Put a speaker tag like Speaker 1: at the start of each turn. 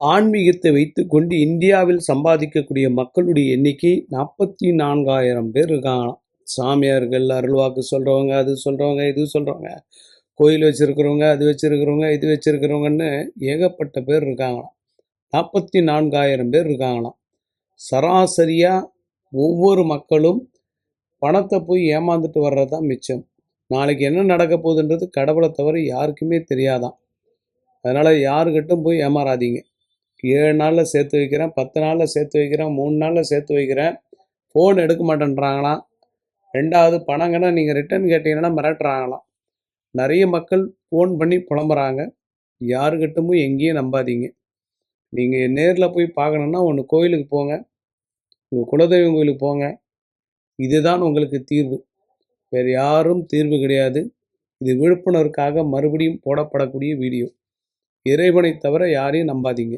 Speaker 1: ஆன்மீகத்தை வைத்துக்கொண்டு இந்தியாவில் சம்பாதிக்கக்கூடிய மக்களுடைய எண்ணிக்கை 44,000 பேர் இருக்காங்களாம். சாமியார்கள், அருள்வாக்கு சொல்கிறவங்க, அது சொல்கிறவங்க, இது சொல்கிறவங்க, கோயில் வச்சுருக்கிறவங்க, அது வச்சுருக்கிறவங்க, இது வச்சுருக்கிறவங்கன்னு ஏகப்பட்ட பேர் இருக்காங்களாம். 44,000 பேர் இருக்காங்களாம். சராசரியாக ஒவ்வொரு மக்களும் பணத்தை போய் ஏமாந்துட்டு வர்றது தான் மிச்சம். நாளைக்கு என்ன நடக்க போகுதுன்றது கடவுளை தவிர யாருக்குமே தெரியாதான். அதனால் யாருக்கிட்டும் போய் ஏமாறாதீங்க. 7 நாளில் சேர்த்து வைக்கிறேன், 10 நாளில் சேர்த்து வைக்கிறேன், 3 நாளில் சேர்த்து வைக்கிறேன், ஃபோன் எடுக்க மாட்டேன்றாங்களாம். 2வது பணங்கன்னா நீங்கள் ரிட்டர்ன் கேட்டீங்கன்னா மிரட்டுறாங்களாம். நிறைய மக்கள் ஃபோன் பண்ணி புலம்புறாங்க. யாருக்கிட்டமும் எங்கேயும் நம்பாதீங்க. நீங்கள் நேரில் போய் பார்க்கணுன்னா ஒன்று கோயிலுக்கு போங்க, உங்கள் குலதெய்வம் கோயிலுக்கு போங்க. இதுதான் உங்களுக்கு தீர்வு. வேறு யாரும் தீர்வு கிடையாது. இது விழிப்புணர்வுக்காக மறுபடியும் போடப்படக்கூடிய வீடியோ. இறைவனை தவிர யாரையும் நம்பாதீங்க.